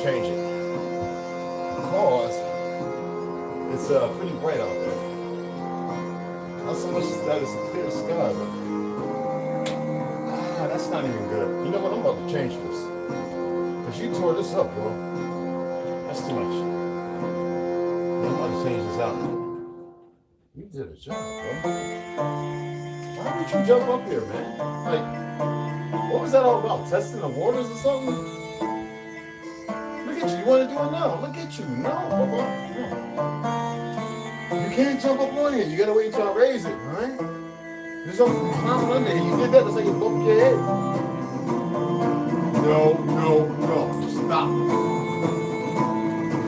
Change it because it's pretty bright out there. Not so much that it's a clear sky, but that's not even good. You know what? I'm about to change this because you tore this up, bro. That's too much. Yeah, I'm about to change this out. You did a job, bro. Why did you jump up here, man? Like, what was that all about? Testing the waters or something? You want to do it now? Look at you. No, Bubba. No. You can't jump up on here. You got to wait until I raise it, all right? There's something climbing under here. You did that. It's like you bumped your head. No. Stop.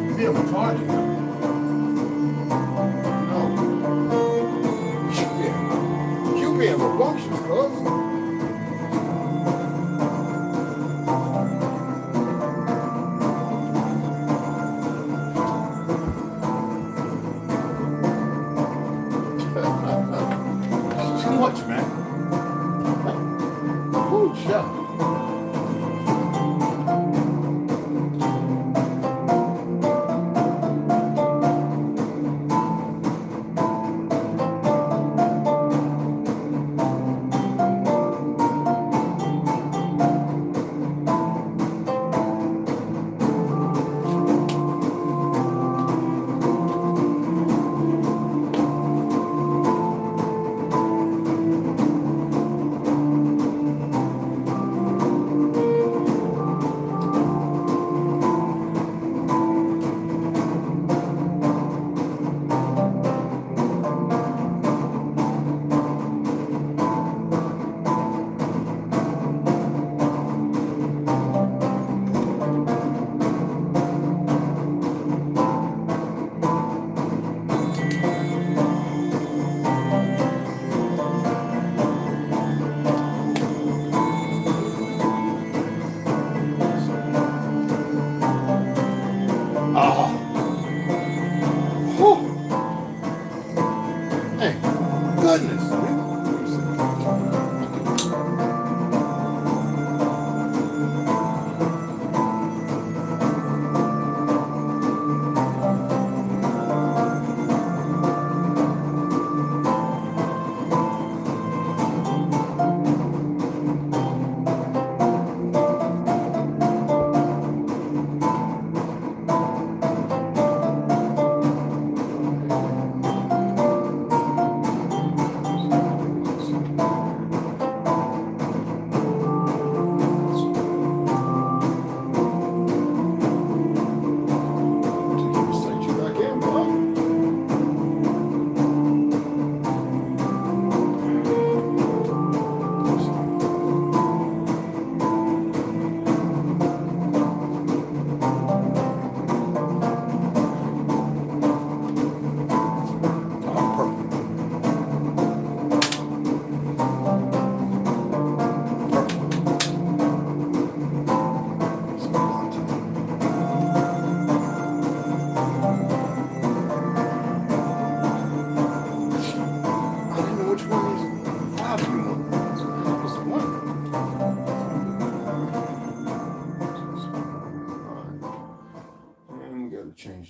You're being retarded. No. You being rambunctious, cuz.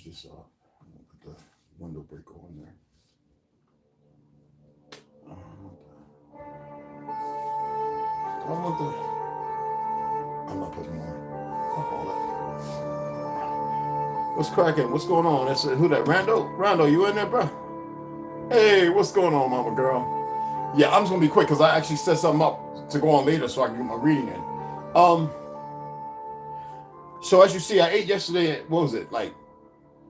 change this up. Put the window breaker on there. I want the. I'm not putting more. What's cracking? What's going on? That's who that? Rando, you in there, bro? Hey, what's going on, mama girl? Yeah, I'm just gonna be quick because I actually set something up to go on later so I can get my reading in. So as you see, I ate yesterday at, what was it, like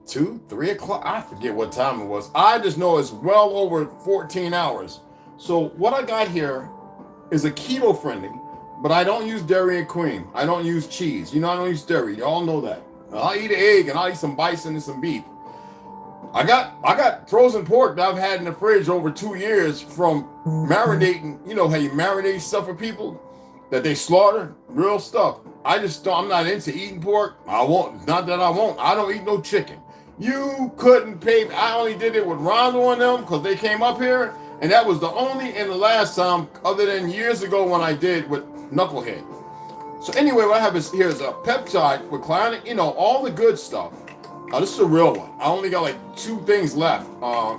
2, 3 o'clock? I forget what time it was. I just know it's well over 14 hours. So what I got here is a keto friendly, but I don't use dairy and cream. I don't use cheese. You know, I don't use dairy. Y'all know that. I'll eat an egg and I'll eat some bison and some beef. I got frozen pork that I've had in the fridge over 2 years from marinating. You know how you marinate stuff for people that they slaughter, real stuff. I'm not into eating pork. I won't. Not that I won't. I don't eat no chicken. You couldn't pay. I only did it with Rondo and them because they came up here, and that was the only and the last time, other than years ago when I did with Knucklehead. So anyway, what I have is here's a peptide with Clionic, you know, all the good stuff. This is a real one. I only got like 2 things left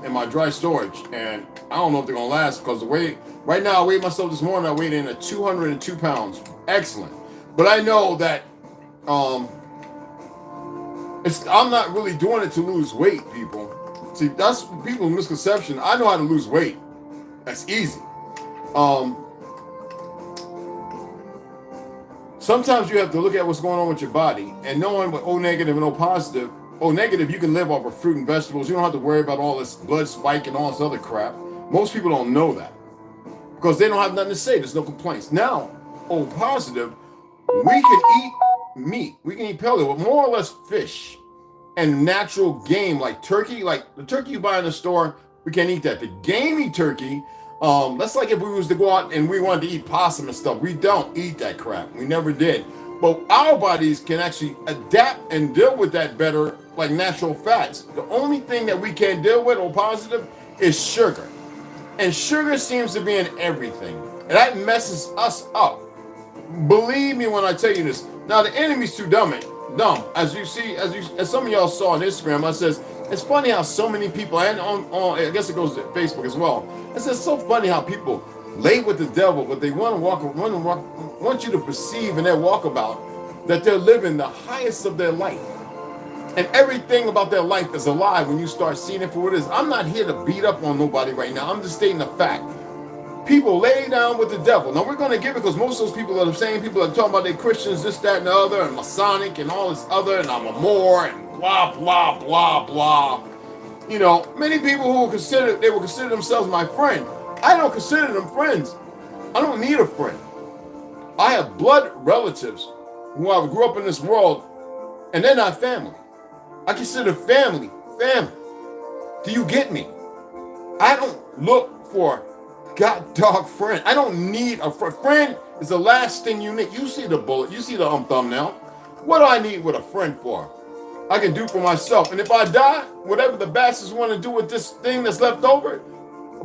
in my dry storage, and I don't know if they're gonna last because the weight. Right now, I weighed myself this morning. I weighed in at 202 pounds. Excellent. But I know that I'm not really doing it to lose weight, people. See, that's people's misconception. I know how to lose weight. That's easy. Sometimes you have to look at what's going on with your body and knowing what O negative and O positive. O negative, you can live off of fruit and vegetables. You don't have to worry about all this blood spike and all this other crap. Most people don't know that because they don't have nothing to say. There's no complaints. Now, O positive, we can eat meat. We can eat paleo, but more or less fish and natural game like turkey. Like the turkey you buy in the store, we can't eat that. The gamey turkey, that's like if we was to go out and we wanted to eat possum and stuff. We don't eat that crap. We never did. But our bodies can actually adapt and deal with that better, like natural fats. The only thing that we can't deal with, or positive, is sugar. And sugar seems to be in everything. And that messes us up. Believe me when I tell you this. Now the enemy's too dumb. As you see, as some of y'all saw on Instagram, I says, it's funny how so many people, and on I guess it goes to Facebook as well. It's just so funny how people lay with the devil, but they want you to perceive in their walkabout that they're living the highest of their life. And everything about their life is a lie when you start seeing it for what it is. I'm not here to beat up on nobody right now. I'm just stating the fact. People lay down with the devil. Now we're going to give it because most of those people are the same people that are talking about they Christians, this, that, and the other, and Masonic, and all this other, and I'm a Moor, and blah, blah, blah, blah. You know, many people who will consider themselves my friend. I don't consider them friends. I don't need a friend. I have blood relatives who I grew up in this world, and they're not family. I consider family. Do you get me? I don't look for God dog friend. I don't need a friend. Friend is the last thing you need. You see the bullet. You see the thumbnail. What do I need with a friend for? I can do for myself. And if I die, whatever the bastards want to do with this thing that's left over,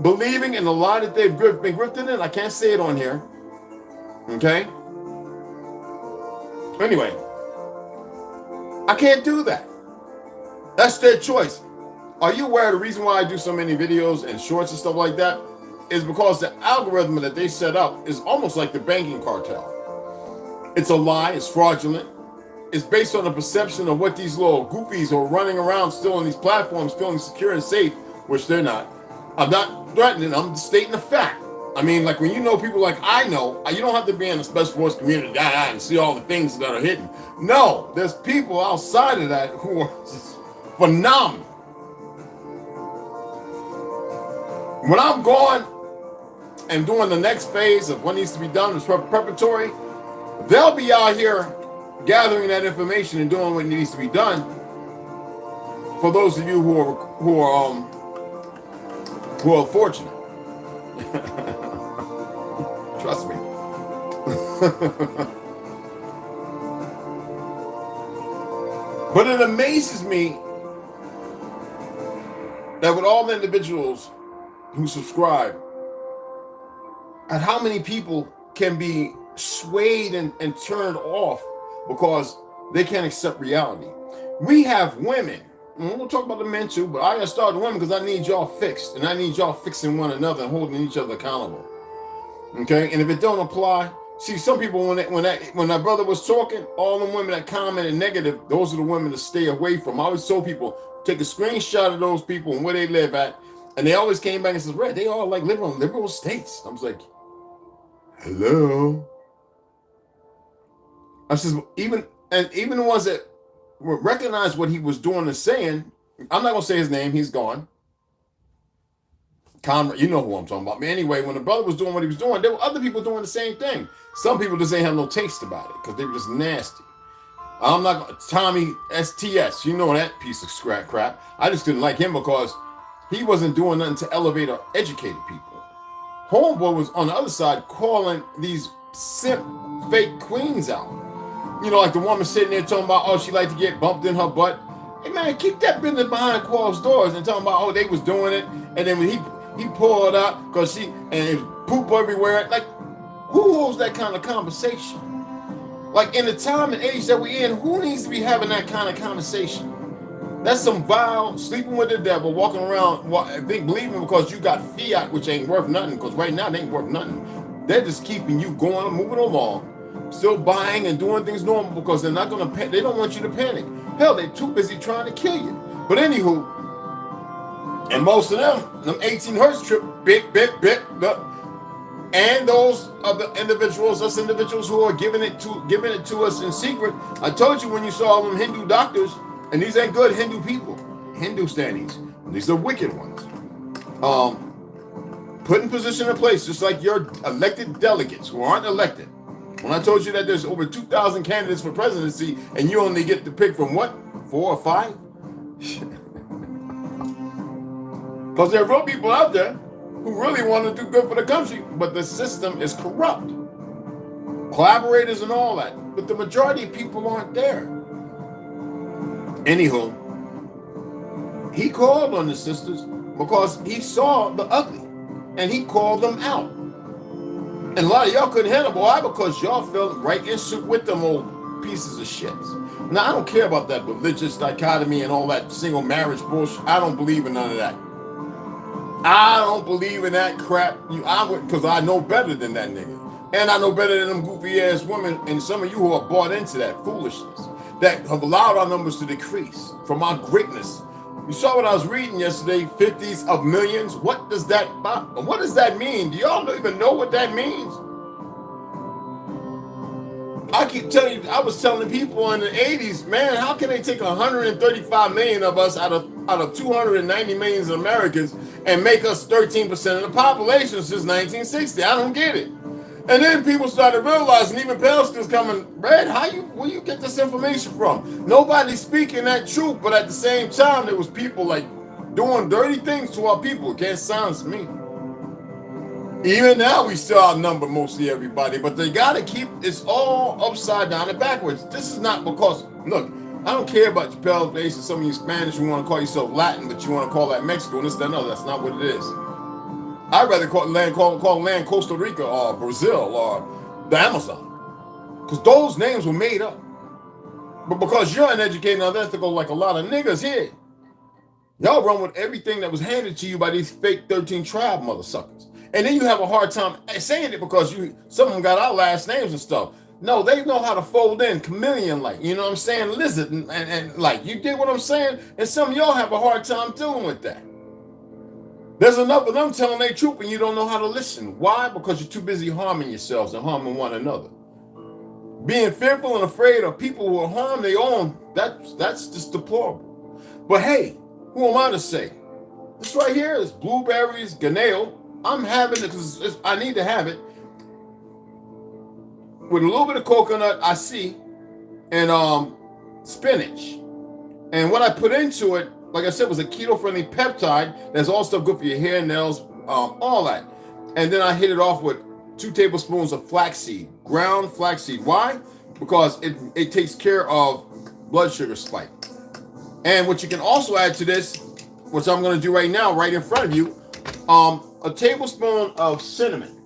believing in the lie that they've been grifted in, I can't say it on here. Okay? Anyway, I can't do that. That's their choice. Are you aware of the reason why I do so many videos and shorts and stuff like that? Is because the algorithm that they set up is almost like the banking cartel. It's a lie. It's fraudulent. It's based on the perception of what these little goofies are running around still on these platforms feeling secure and safe, which they're not. I'm not threatening. I'm stating a fact. I mean, like when you know people like I know, you don't have to be in the special force community and see all the things that are hidden. No, there's people outside of that who are just phenomenal. When I'm gone and doing the next phase of what needs to be done is preparatory, they'll be out here gathering that information and doing what needs to be done. For those of you who are fortunate, trust me. But it amazes me that with all the individuals who subscribe, and how many people can be swayed and turned off because they can't accept reality. We have women, we'll talk about the men too, but I gotta start with women because I need y'all fixed, and I need y'all fixing one another and holding each other accountable. Okay, and if it don't apply, see, some people when that brother was talking, all the women that commented negative, those are the women to stay away from. I always told people, take a screenshot of those people and where they live at, and they always came back and said, "Red, they all like live in liberal states." I was like, "Hello." I says, even the ones that recognized what he was doing and saying, I'm not gonna say his name, he's gone. Conrad, you know who I'm talking about. But anyway, when the brother was doing what he was doing, there were other people doing the same thing. Some people just ain't have no taste about it because they were just nasty. I'm not gonna, Tommy STS, you know that piece of crap. I just didn't like him because he wasn't doing nothing to elevate or educate people. Homeboy was on the other side calling these simp fake queens out. You know, like the woman sitting there talking about, oh, she like to get bumped in her butt. Hey man, keep that business behind closed doors and talking about, oh, they was doing it. And then when he pulled out because and poop everywhere. Like, who holds that kind of conversation? Like, in the time and age that we're in, who needs to be having that kind of conversation? That's some vile, sleeping with the devil, walking around, believing because you got fiat, which ain't worth nothing, because right now they ain't worth nothing. They're just keeping you going, moving along, still buying and doing things normal because they're not going to, they don't want you to panic. Hell, they're too busy trying to kill you. But anywho, and most of them 18 hertz trip, bip, and those other individuals, us individuals who are giving it to us in secret. I told you when you saw them Hindu doctors, and these ain't good Hindu people, Hindu standings. These are wicked ones. Put in position in place, just like your elected delegates who aren't elected. When I told you that there's over 2,000 candidates for presidency, and you only get to pick from what, 4 or 5? Because there are real people out there who really want to do good for the country, but the system is corrupt. Collaborators and all that, but the majority of people aren't there. Anywho, he called on the sisters because he saw the ugly, and he called them out. And a lot of y'all couldn't handle it. Why? Because y'all felt right in suit with them old pieces of shit. Now, I don't care about that religious dichotomy and all that single marriage bullshit. I don't believe in none of that. I don't believe in that crap. Because I know better than that nigga. And I know better than them goofy ass women and some of you who are bought into that foolishness that have allowed our numbers to decrease from our greatness. You saw what I was reading yesterday, 50s of millions. What does that mean? Do y'all even know what that means? I keep telling you, I was telling people in the 80s, man, how can they take 135 million of us out of 290 million Americans and make us 13% of the population since 1960? I don't get it. And then people started realizing, even pastors coming, Red, where you get this information from? Nobody's speaking that truth, but at the same time, there was people like doing dirty things to our people. It can't silence me. Even now, we still outnumber mostly everybody, but they got to keep it's all upside down and backwards. This is not because, look, I don't care about your pale face and some of you Spanish who want to call yourself Latin, but you want to call that Mexico and this, that, no, that's not what it is. I'd rather call land Costa Rica or Brazil or the Amazon, because those names were made up. But because you're uneducated and unethical like a lot of niggas here, y'all run with everything that was handed to you by these fake 13 tribe mother suckers. And then you have a hard time saying it because some of them got our last names and stuff. No, they know how to fold in chameleon-like, you know what I'm saying? Lizard and like, you get what I'm saying? And some of y'all have a hard time dealing with that. There's enough of them telling their truth and you don't know how to listen. Why? Because you're too busy harming yourselves and harming one another. Being fearful and afraid of people who will harm their own, that's just deplorable. But hey, who am I to say? This right here is blueberries, ganale. I'm having it because I need to have it. With a little bit of coconut, I see, and spinach. And what I put into it, like I said, was a keto-friendly peptide. That's all stuff good for your hair, nails, all that. And then I hit it off with 2 tablespoons of flaxseed, ground flaxseed. Why? Because it takes care of blood sugar spike. And what you can also add to this, which I'm going to do right now, right in front of you, a tablespoon of cinnamon.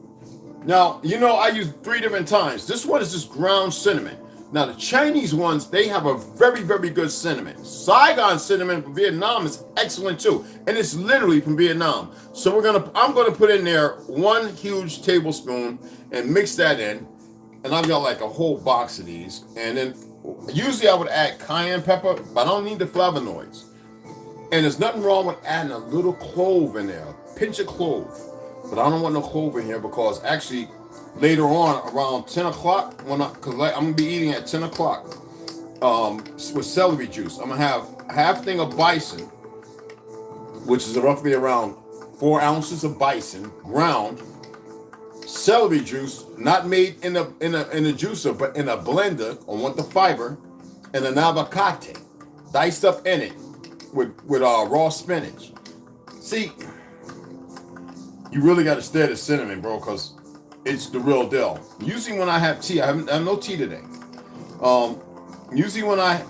Now, you know I use 3 different times. This one is just ground cinnamon. Now, the Chinese ones, they have a very, very good cinnamon. Saigon cinnamon from Vietnam is excellent too. And it's literally from Vietnam. So I'm gonna put in there 1 huge tablespoon and mix that in. And I've got like a whole box of these. And then usually I would add cayenne pepper, but I don't need the flavonoids. And there's nothing wrong with adding a little clove in there, a pinch of clove. But I don't want no clove in here because actually later on around 10 o'clock, because I'm going to be eating at 10 o'clock with celery juice. I'm going to have a half thing of bison, which is roughly around 4 ounces of bison, ground, celery juice, not made in a juicer, but in a blender. I want the fiber, and an avocado diced up in it with raw spinach. See, you really got to stay the cinnamon, bro, because it's the real deal. Usually when I have tea, I have no tea today. Usually when I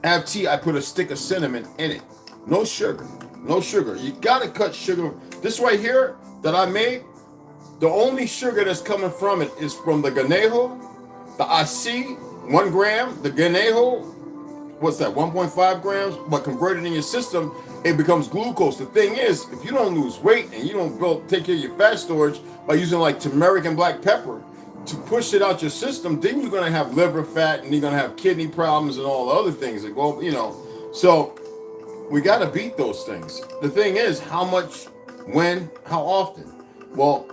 have tea, I put a stick of cinnamon in it. No sugar. No sugar. You got to cut sugar. This right here that I made, the only sugar that's coming from it is from the ganejo, the AC, 1 gram, the ganejo, what's that, 1.5 grams, but converted in your system, it becomes glucose. The thing is, if you don't lose weight and you don't take care of your fat storage by using like turmeric and black pepper to push it out your system, then you're going to have liver fat and you're going to have kidney problems and all the other things that go, So we got to beat those things. The thing is, how much, when, how often? Well,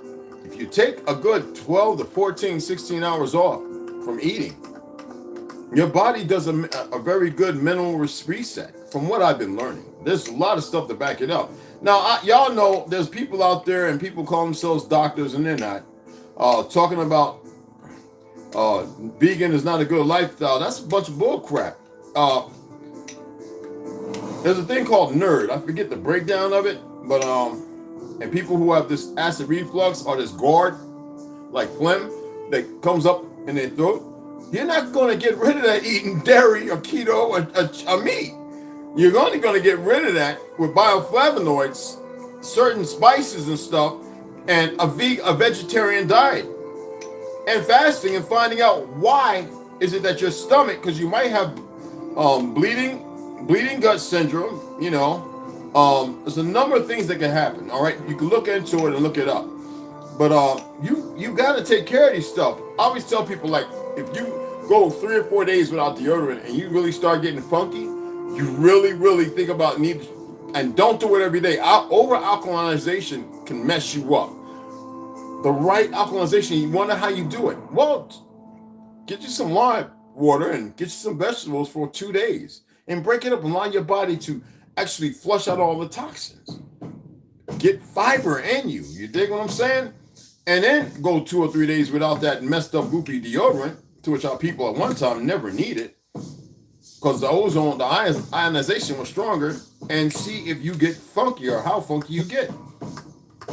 if you take a good 12 to 14, 16 hours off from eating, your body does a very good mineral reset, from what I've been learning. There's a lot of stuff to back it up. Now, y'all know there's people out there, and people call themselves doctors, and they're not, talking about vegan is not a good lifestyle. That's a bunch of bull crap. There's a thing called NERD. I forget the breakdown of it, but and people who have this acid reflux or this GORD, like phlegm, that comes up in their throat, you're not going to get rid of that eating dairy or keto or meat. You're only going to get rid of that with bioflavonoids, certain spices and stuff, and a vegetarian diet. And fasting and finding out why is it that your stomach, because you might have bleeding gut syndrome, there's a number of things that can happen, all right? You can look into it and look it up. But you got to take care of these stuff. I always tell people, like, if you go 3 or 4 days without deodorant and you really start getting funky, you really think about and don't do it every day. Over alkalization can mess you up. The right alkalization, you wonder how you do it. Well, get you some lime water and get you some vegetables for 2 days and break it up and allow your body to actually flush out all the toxins. Get fiber in you. You dig what I'm saying? And then go 2 or 3 days without that messed up goopy deodorant, to which our people at one time never needed, because the ozone, the ionization was stronger, and see if you get funky or how funky you get.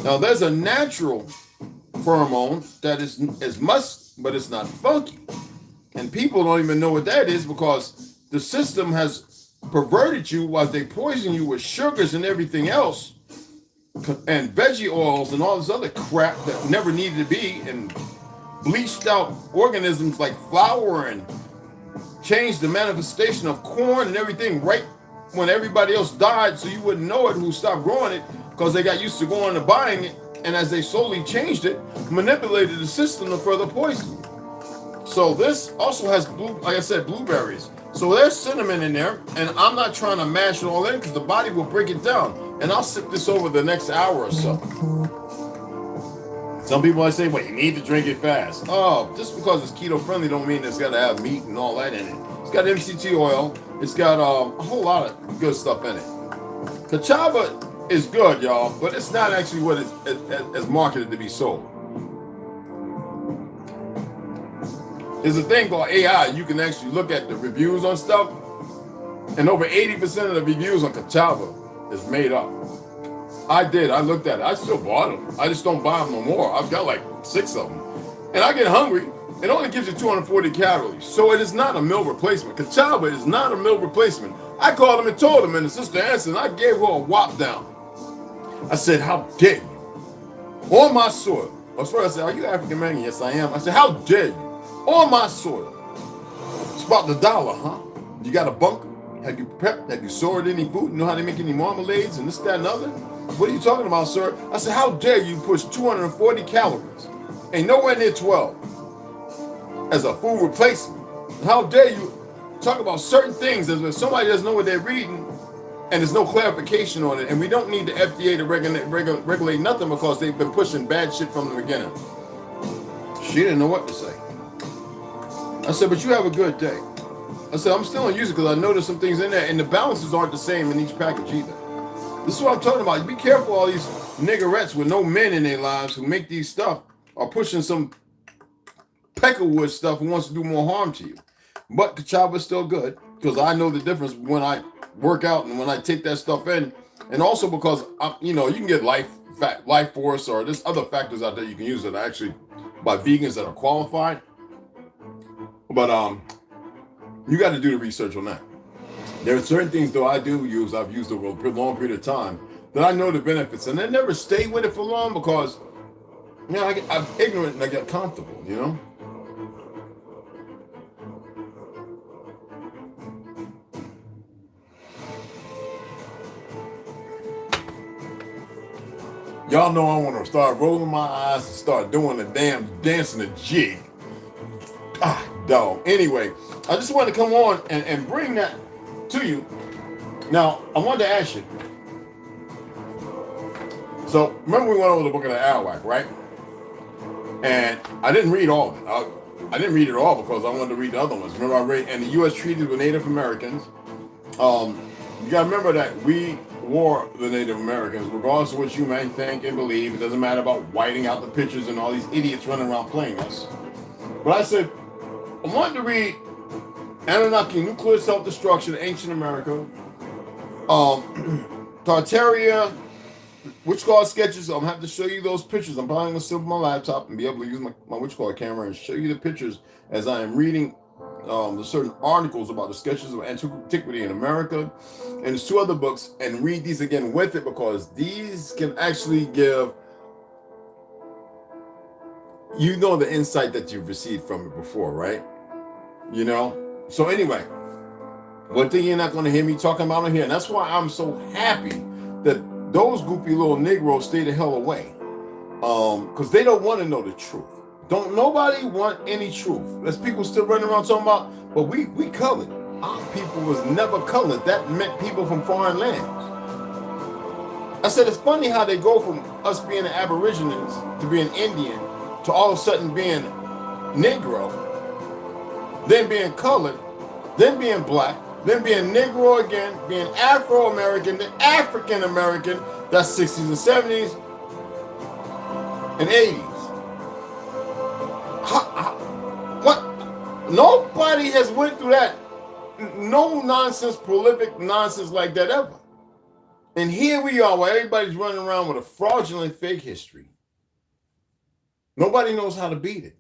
Now, there's a natural pheromone that is musk, but it's not funky. And people don't even know what that is because the system has perverted you while they poison you with sugars and everything else, and veggie oils and all this other crap that never needed to be, and bleached out organisms like flour, and changed the manifestation of corn and everything right when everybody else died, so you wouldn't know it who stopped growing it because they got used to going and buying it, and as they slowly changed it, manipulated the system to further poison you. So this also has, like I said, blueberries. So there's cinnamon in there, and I'm not trying to mash it all in because the body will break it down. And I'll sip this over the next hour or so. Some people might say, well, you need to drink it fast. Oh, just because it's keto friendly don't mean it's got to have meat and all that in it. It's got MCT oil. It's got a whole lot of good stuff in it. Cashapp is good, y'all, but it's not actually what it's marketed to be sold. There's a thing called AI. You can actually look at the reviews on stuff, and over 80% of the reviews on Cashapp is made up. I looked at it. I still bought them. I just don't buy them no more. I've got like 6 of them. And I get hungry. It only gives you 240 calories. So it is not a meal replacement. Cashapp is not a meal replacement. I called him and told him, and the sister answered, and I gave her a whop down. I said, how dare you? On my soil. Well, first I said, are you African American? Yes, I am. I said, how dare you? On my soil. about the dollar, huh? You got a bunker? Have you prepped? Have you stored any food? You know how to make any marmalades and this, that, and other? What are you talking about, sir? I said, how dare you push 240 calories and nowhere near 12 as a food replacement? How dare you talk about certain things as if somebody doesn't know what they're reading and there's no clarification on it, and we don't need the FDA to regulate nothing because they've been pushing bad shit from the beginning. She didn't know what to say. I said, but you have a good day. I said, I'm still gonna use it because I noticed some things in there, and the balances aren't the same in each package either. This is what I'm talking about. Be careful, all these niggerettes with no men in their lives who make these stuff are pushing some peckerwood stuff who wants to do more harm to you. But Cashapp is still good because I know the difference when I work out and when I take that stuff in, and also because you know, you can get life force or there's other factors out there you can use that are actually by vegans that are qualified. But you got to do the research on that. There are certain things though I've used over a long period of time that I know the benefits, and I never stay with it for long because, you know, I'm ignorant and I get comfortable, you know. Y'all know I want to start rolling my eyes and start doing the damn dancing a jig. Dog. Anyway, I just wanted to come on and bring that to you. Now, I wanted to ask you. So, remember we went over the book of the Arawak, right? And I didn't read all of it. I didn't read it all because I wanted to read the other ones. Remember I read, and the U.S. treaties with Native Americans. You got to remember that we were the Native Americans, regardless of what you may think and believe. It doesn't matter about whiting out the pictures and all these idiots running around playing us. But I said, I wanted to read Anunnaki, Nuclear Self-Destruction, Ancient America, Tartaria, Witch-Call sketches. I'm going to have to show you those pictures. I'm probably going to sit with my laptop and be able to use my Witch-Call camera and show you the pictures as I am reading the certain articles about the sketches of antiquity in America. And there's two other books, and read these again with it because these can actually give you know the insight that you've received from it before, right? You know? So anyway, one thing you're not going to hear me talking about on here, and that's why I'm so happy that those goofy little Negroes stay the hell away. Because they don't want to know the truth. Don't nobody want any truth. There's people still running around talking about, but we colored. Our people was never colored. That meant people from foreign lands. I said, it's funny how they go from us being Aborigines to being Indian to all of a sudden being Negro, then being colored, then being black, then being Negro again, being Afro-American, then African-American. That's 60s and 70s and 80s. What? Nobody has went through that. No nonsense, prolific nonsense like that ever. And here we are, where everybody's running around with a fraudulent fake history. Nobody knows how to beat it.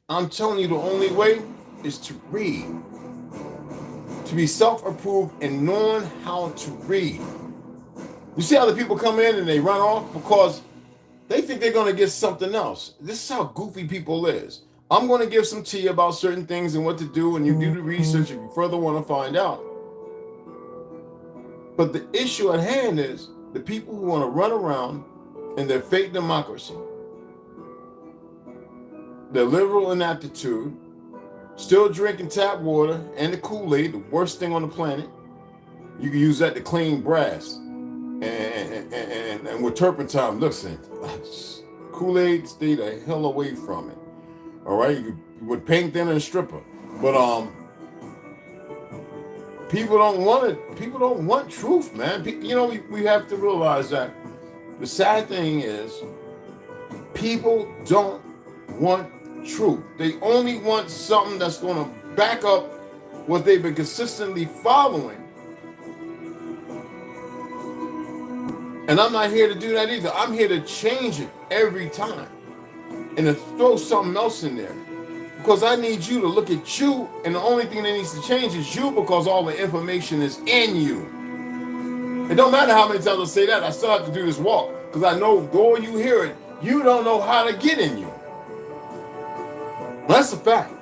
I'm telling you, the only way is to read. To be self-approved and knowing how to read. You see how the people come in and they run off because they think they're going to get something else. This is how goofy people is. I'm going to give some tea about certain things and what to do, and you do the research if you further want to find out. But the issue at hand is the people who want to run around in their fake democracy, their liberal inaptitude, still drinking tap water and the Kool-Aid, the worst thing on the planet. You can use that to clean brass and with turpentine. Listen, Kool-Aid, stay the hell away from it. All right, you would paint thinner and stripper, but people don't want it. People don't want truth, man. You know, we have to realize that the sad thing is people don't want truth. They only want something that's going to back up what they've been consistently following. And I'm not here to do that either. I'm here to change it every time and to throw something else in there, because I need you to look at you, and the only thing that needs to change is you, because all the information is in you. It don't matter how many times I say that, I still have to do this walk, because I know though you hear it, you don't know how to get in you. That's a fact.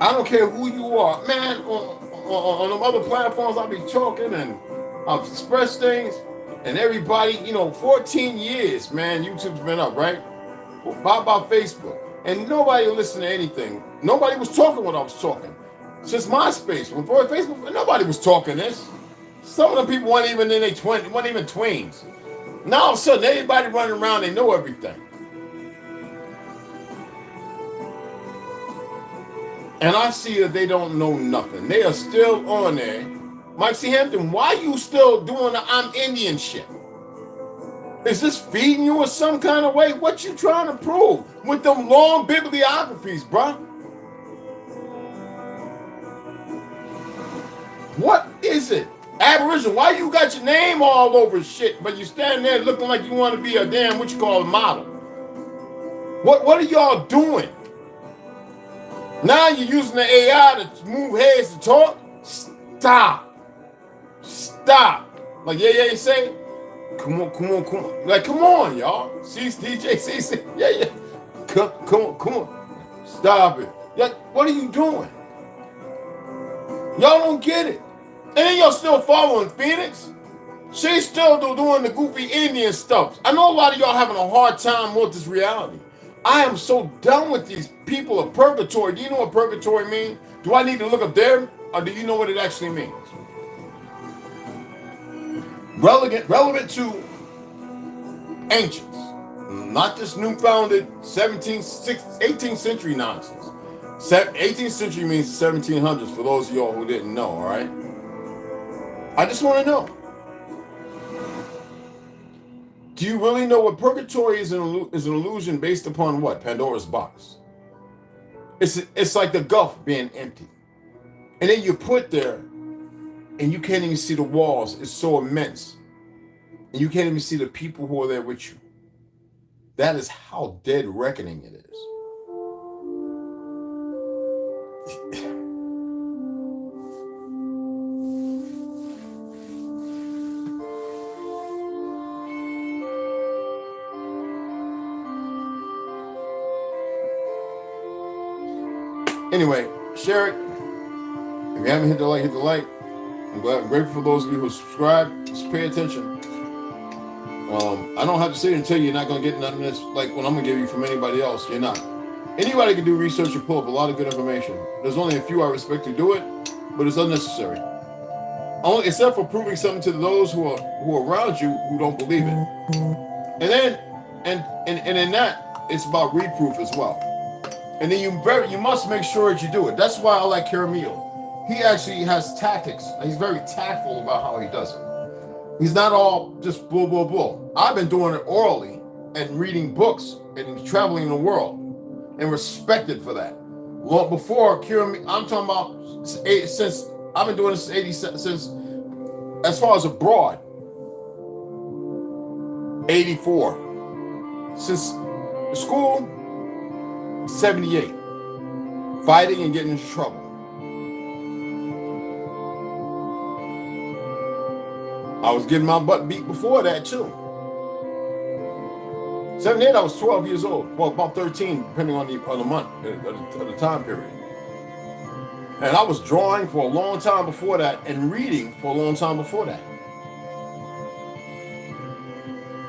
I don't care who you are, man. On them other platforms, I'll be talking and I'll express things, and everybody, 14 years, man. YouTube's been up, right? How about Facebook? And nobody listened to anything. Nobody was talking when I was talking. Since MySpace, before Facebook, nobody was talking this. Some of the people weren't even in their 20s, weren't even tweens. Now all of a sudden, everybody running around, they know everything. And I see that they don't know nothing. They are still on there. Mike C. Hampton, why you still doing the I'm Indian shit? Is this feeding you in some kind of way? What you trying to prove with them long bibliographies, bruh? What is it? Aboriginal, why you got your name all over shit, but you stand there looking like you want to be a damn, what you call a model? What are y'all doing? Now you're using the AI to move heads to talk? Stop. Like you say? Come on. Like, come on, y'all. See, DJ, see. Yeah. Come on. Stop it. Like, what are you doing? Y'all don't get it. And then y'all still following Phoenix? She's still doing the goofy Indian stuff. I know a lot of y'all having a hard time with this reality. I am so done with these people of purgatory. Do you know what purgatory means? Do I need to look up there, or do you know what it actually means? Relevant to ancients, not this new-founded 18th century nonsense. 18th century means the 1700s, for those of y'all who didn't know, all right? I just want to know. Do you really know what purgatory is? An illusion based upon what? Pandora's box. It's like the Gulf being empty. And then you put there, and you can't even see the walls. It's so immense. And you can't even see the people who are there with you. That is how dead reckoning it is. Anyway, share it. If you haven't hit the like, hit the like. I'm grateful for those of you who subscribe. Just pay attention. I don't have to sit here and tell you you're not going to get nothing that's like what I'm going to give you from anybody else. You're not. Anybody can do research and pull up a lot of good information. There's only a few I respect to do it, but it's unnecessary. Only except for proving something to those who are around you who don't believe it. And then, and in that, it's about reproof as well. And then you must make sure that you do it. That's why I like Caramel. He actually has tactics. He's very tactful about how he does it. He's not all just bull. I've been doing it orally and reading books and traveling the world and respected for that. Well, before Caramel, I'm talking about since I've been doing this since as far as abroad, 84. Since school, 78. Fighting and getting into trouble. I was getting my butt beat before that too. 78, I was 12 years old. Well, about 13, depending on the month, the time period. And I was drawing for a long time before that and reading for a long time before that.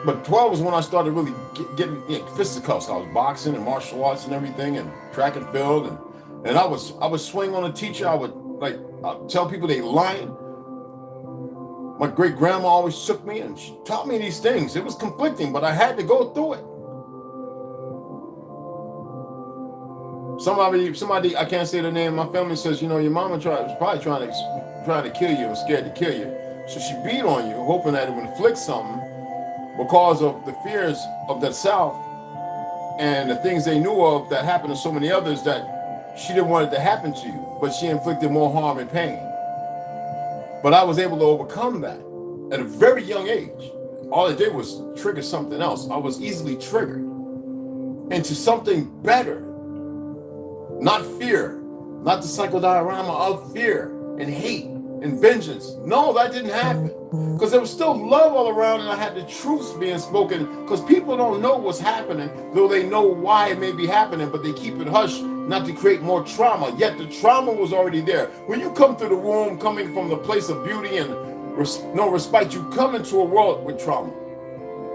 But 12 was when I started really getting fisticuffs. I was boxing and martial arts and everything, and track and field, and I would swing on a teacher. I would I'd tell people they lying. My great grandma always shook me and she taught me these things. It was conflicting, but I had to go through it. Somebody, I can't say the name. My family says, your mama was probably trying to kill you and scared to kill you. So she beat on you, hoping that it would inflict something because of the fears of the South and the things they knew of that happened to so many others that she didn't want it to happen to you, but she inflicted more harm and pain. But I was able to overcome that at a very young age. All it did was trigger something else. I was easily triggered into something better. Not fear, not the psychodiorama of fear and hate and vengeance. No, that didn't happen. Because there was still love all around and I had the truths being spoken. Because people don't know what's happening, though they know why it may be happening, but they keep it hush not to create more trauma, yet the trauma was already there. When you come through the womb, coming from the place of beauty and no respite, you come into a world with trauma.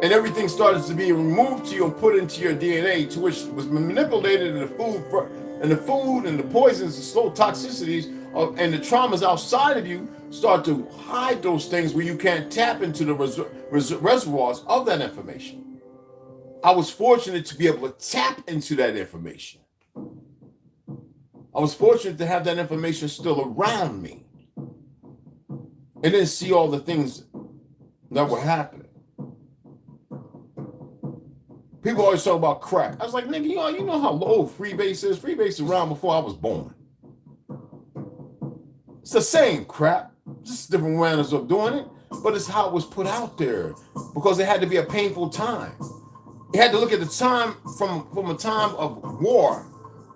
And everything started to be removed to you and put into your DNA, to which was manipulated in the food and the poisons and slow toxicities and the traumas outside of you start to hide those things where you can't tap into the reservoirs of that information. I was fortunate to be able to tap into that information. I was fortunate to have that information still around me and then see all the things that were happening. People always talk about crack. I was like, nigga, you know how low freebase is? Freebase is around before I was born. It's the same crap, just different manners of doing it, but it's how it was put out there because it had to be a painful time. You had to look at the time from a time of war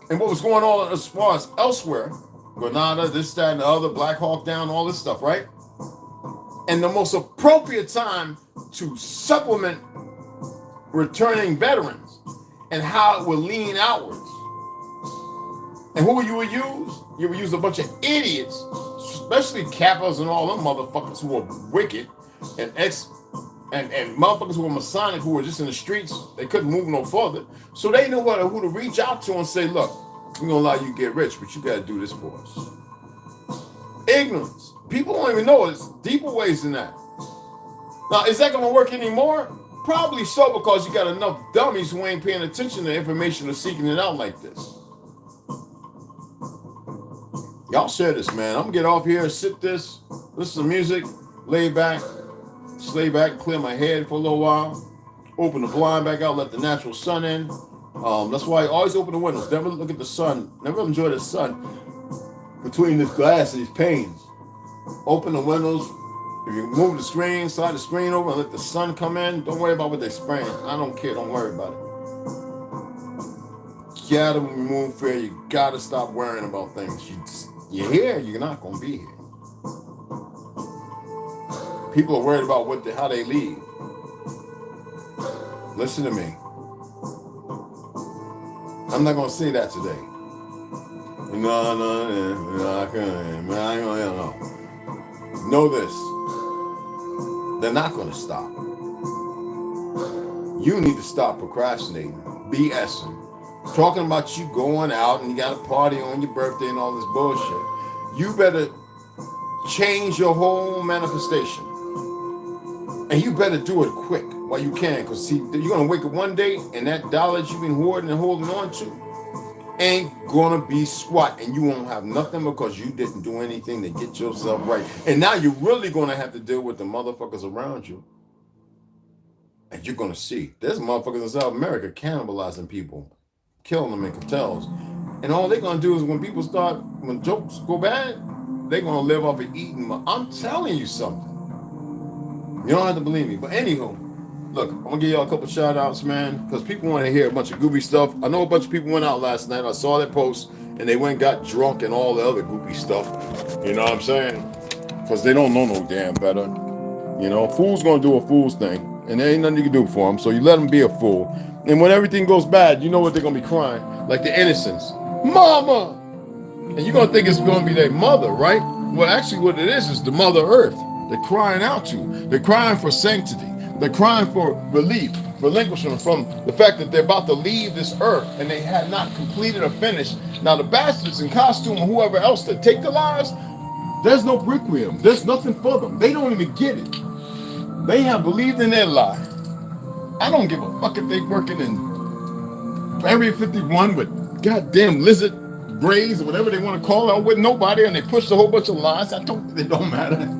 and what was going on as far as elsewhere, Grenada, this, that, and the other, Black Hawk Down, all this stuff, right? And the most appropriate time to supplement returning veterans and how it would lean outwards. And who you would use? You would use a bunch of idiots, especially Kappas and all them motherfuckers who were wicked and motherfuckers who were Masonic, who were just in the streets. They couldn't move no further. So they knew who to reach out to and say, look, we're going to allow you to get rich, but you got to do this for us. Ignorance. People don't even know it's deeper ways than that. Now, is that going to work anymore? Probably so, because you got enough dummies who ain't paying attention to information or seeking it out like this. Y'all share this, man. I'm going to get off here, sip this, listen to music, lay back, clear my head for a little while, open the blind back out, let the natural sun in. That's why I always open the windows. Never look at the sun. Never enjoy the sun between this glass and these panes. Open the windows. If you move the screen, slide the screen over and let the sun come in, don't worry about what they're spraying. I don't care. Don't worry about it. You gotta remove fear. You gotta stop worrying about things. You're here. You're not gonna be here. People are worried about how they leave. Listen to me. I'm not gonna say that today. No, I can't. Know this. They're not going to stop. You need to stop procrastinating, BSing, talking about you going out and you got a party on your birthday and all this bullshit. You better change your whole manifestation. And you better do it quick while you can, because see, you're going to wake up one day and that dollar that you've been hoarding and holding on to ain't gonna be squat, and you won't have nothing because you didn't do anything to get yourself right. And now you're really gonna have to deal with the motherfuckers around you. And you're gonna see there's motherfuckers in South America cannibalizing people, killing them in cartels. And all they're gonna do is when jokes go bad, they're gonna live off of eating. I'm telling you something. You don't have to believe me. But anywho, look, I'm gonna give y'all a couple shout outs, man, because people want to hear a bunch of goofy stuff. I know a bunch of people went out last night. I saw their posts and they went and got drunk and all the other goofy stuff. You know what I'm saying? Because they don't know no damn better. You know, fool's gonna do a fool's thing, and there ain't nothing you can do for them. So you let them be a fool. And when everything goes bad, you know what they're gonna be crying, like the innocents, mama. And you're gonna think it's gonna be their mother, right? Well, actually, what it is the Mother Earth. They're crying out to. They're crying for sanctity. They're crying for relief, relinquishment from the fact that they're about to leave this earth and they had not completed or finished. Now the bastards in costume or whoever else that take their lives, there's no requiem. There's nothing for them. They don't even get it. They have believed in their lie. I don't give a fuck if they working in Area 51 with goddamn lizard braids or whatever they want to call it, with nobody, and they push a whole bunch of lies. It don't matter.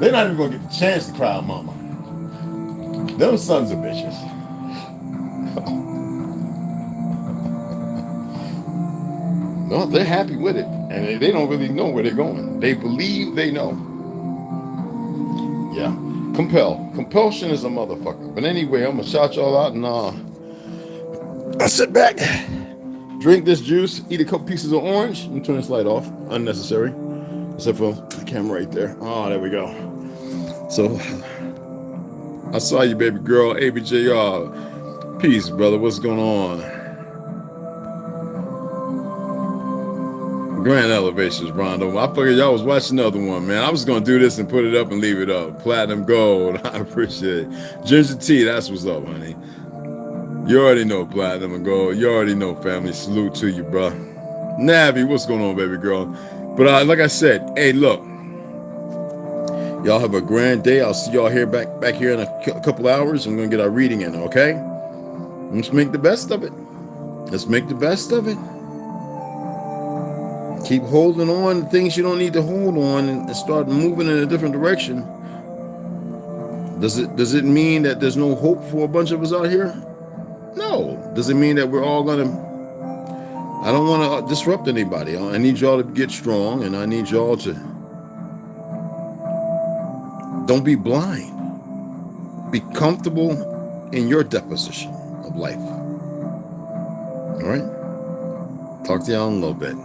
They're not even going to get the chance to cry, mama. Them sons of bitches. No, they're happy with it. And they don't really know where they're going. They believe they know. Yeah. Compulsion is a motherfucker. But anyway, I'm going to shout y'all out and I sit back, drink this juice, eat a couple pieces of orange, and turn this light off. Unnecessary. Except for the camera right there. Oh, there we go. So, I saw you, baby girl, ABJR. Peace, brother. What's going on? Grand Elevations, Rondo. I figured y'all was watching another one, man. I was going to do this and put it up and leave it up. Platinum Gold. I appreciate it. Ginger Tea, that's what's up, honey. You already know Platinum and Gold. You already know, family. Salute to you, bro. Navi, what's going on, baby girl? But like I said, hey, look. Y'all have a grand day. I'll see y'all here back here in a couple hours. I'm going to get our reading in, okay? Let's make the best of it. Let's make the best of it. Keep holding on to things you don't need to hold on and start moving in a different direction. Does it mean that there's no hope for a bunch of us out here? No. Does it mean that we're all going to... I don't want to disrupt anybody. I need y'all to get strong, and I need y'all to... Don't be blind. Be comfortable in your deposition of life. All right? Talk to y'all in a little bit.